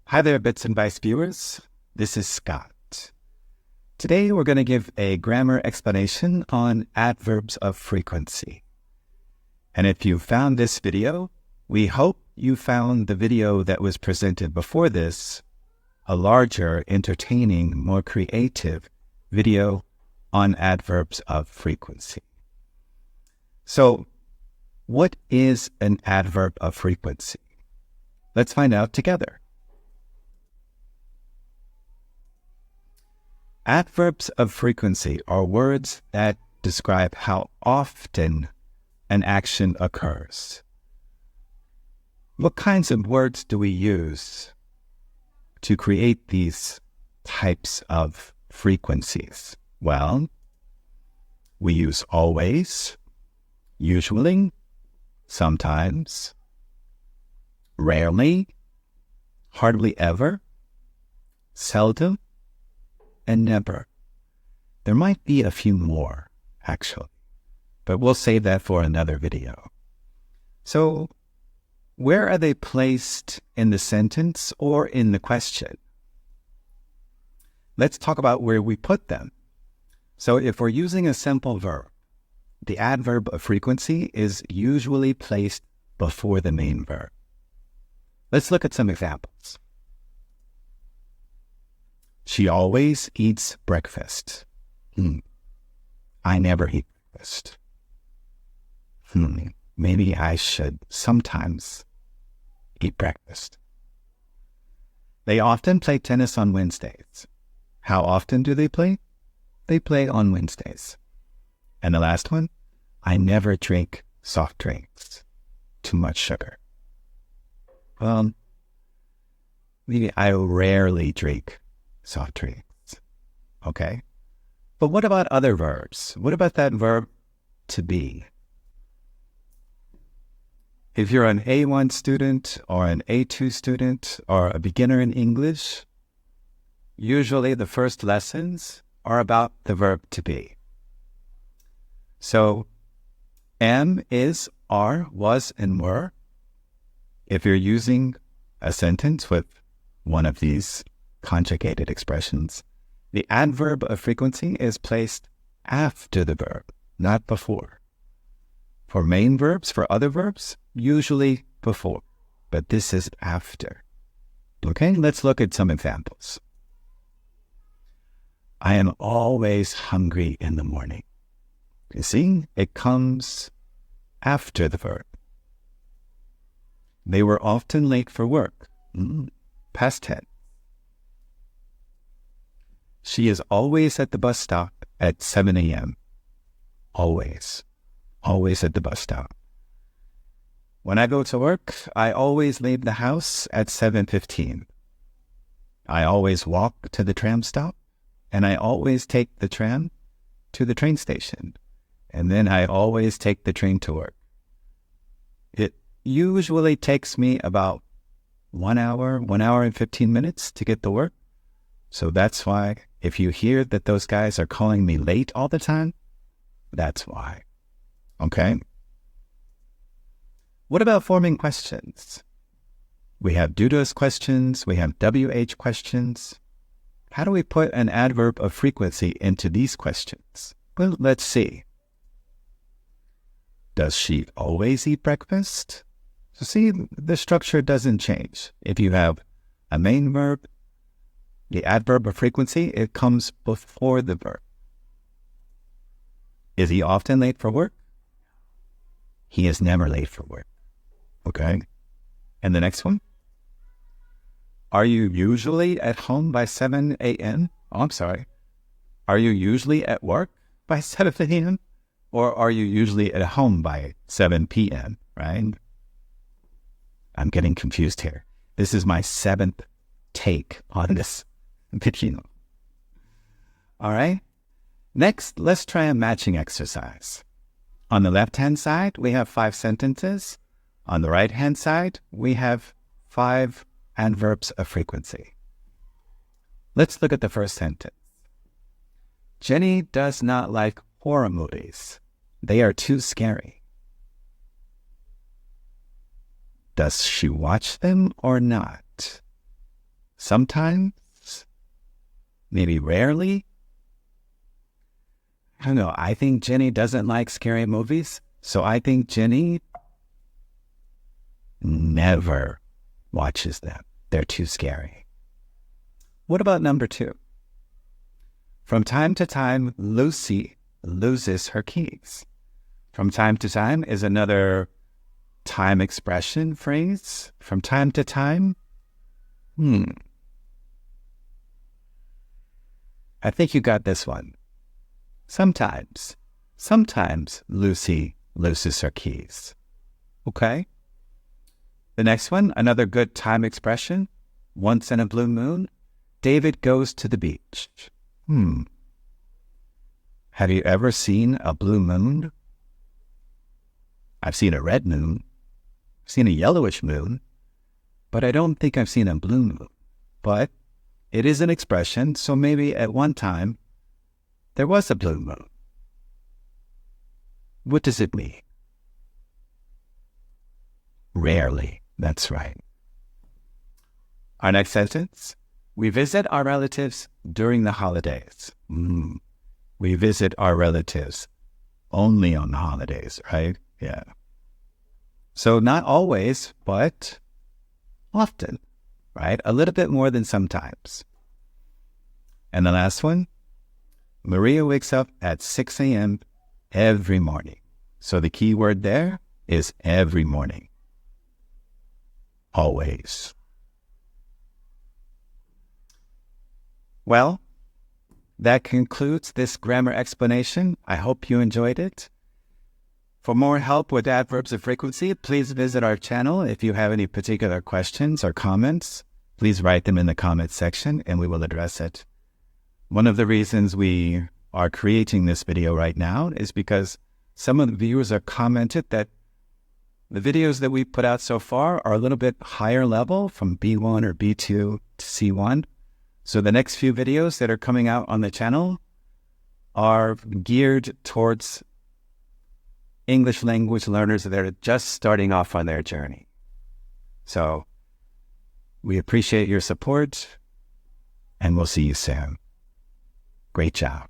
Hi there, Bits and Bytes viewers. This is Scott. Today we're going to give a grammar explanation on adverbs of frequency. And if you found this video, we hope you found the video that was presented before this, a larger, entertaining, more creative video on adverbs of frequency. So, what is an adverb of frequency? Let's find out together. Adverbs of frequency are words that describe how often an action occurs. What kinds of words do we use to create these types of frequencies? Well, we use always, usually, sometimes, rarely, hardly ever, seldom, and never. There might be a few more, actually, but we'll save that for another video. So, where are they placed in the sentence or in the question? Let's talk about where we put them. So, if we're using a simple verb, the adverb of frequency is usually placed before the main verb. Let's look at some examples. She always eats breakfast. I never eat breakfast. Maybe I should sometimes eat breakfast. They often play tennis on Wednesdays. How often do they play? They play on Wednesdays. And the last one, I never drink soft drinks. Too much sugar. Well, maybe I rarely drink soft drinks. Okay? But what about other verbs? What about that verb to be? If you're an A1 student or an A2 student or a beginner in English, usually the first lessons are about the verb to be. So, am, is, are, was, and were. If you're using a sentence with one of these conjugated expressions, the adverb of frequency is placed after the verb, not before. For main verbs, for other verbs, usually before, but this is after. Okay, let's look at some examples. I am always hungry in the morning. You see, it comes after the verb. They were often late for work. Past tense. She is always at the bus stop at 7 a.m. Always. Always at the bus stop. When I go to work, I always leave the house at 7:15. I always walk to the tram stop, and I always take the tram to the train station. And then I always take the train to work. It usually takes me about 1 hour and 15 minutes to get to work. So that's why if you hear that those guys are calling me late all the time, that's why. Okay? What about forming questions? We have do-does questions, we have WH questions. How do we put an adverb of frequency into these questions? Well, let's see. Does she always eat breakfast? So see, the structure doesn't change. If you have a main verb, the adverb of frequency, it comes before the verb. Is he often late for work? He is never late for work. Okay? And the next one? Are you usually at home by 7 a.m.? Oh, I'm sorry. Are you usually at work by 7 a.m.? Or are you usually at home by 7 p.m., right? I'm getting confused here. This is my 7th take on this video. All right? Next, let's try a matching exercise. On the left-hand side, we have 5 sentences. On the right-hand side, we have 5 adverbs of frequency. Let's look at the first sentence. Jenny does not like horror movies. They are too scary. Does she watch them or not? sometimes, maybe rarely. I don't know. I think Jenny doesn't like scary movies, so I think Jenny never watches them. They're too scary. What about number 2? From time to time, Lucy loses her keys. From time to time is another time expression phrase. From time to time, I think you got this one. Sometimes Lucy loses her keys. Okay? The next one, another good time expression. Once in a blue moon, David goes to the beach. Have you ever seen a blue moon? I've seen a red moon. I've seen a yellowish moon. But I don't think I've seen a blue moon. But it is an expression, so maybe at one time there was a blue moon. What does it mean? Rarely. That's right. Our next sentence. We visit our relatives during the holidays. We visit our relatives only on the holidays, right? Yeah. So not always, but often, right? A little bit more than sometimes. And the last one. Maria wakes up at 6 a.m. every morning. So the key word there is every morning. Always. Well, that concludes this grammar explanation. I hope you enjoyed it. For more help with adverbs of frequency, please visit our channel. If you have any particular questions or comments, please write them in the comments section and we will address it. One of the reasons we are creating this video right now is because some of the viewers have commented that the videos that we put out so far are a little bit higher level, from B1 or B2 to C1. So the next few videos that are coming out on the channel are geared towards English language learners that are just starting off on their journey. So we appreciate your support and we'll see you soon. Great job.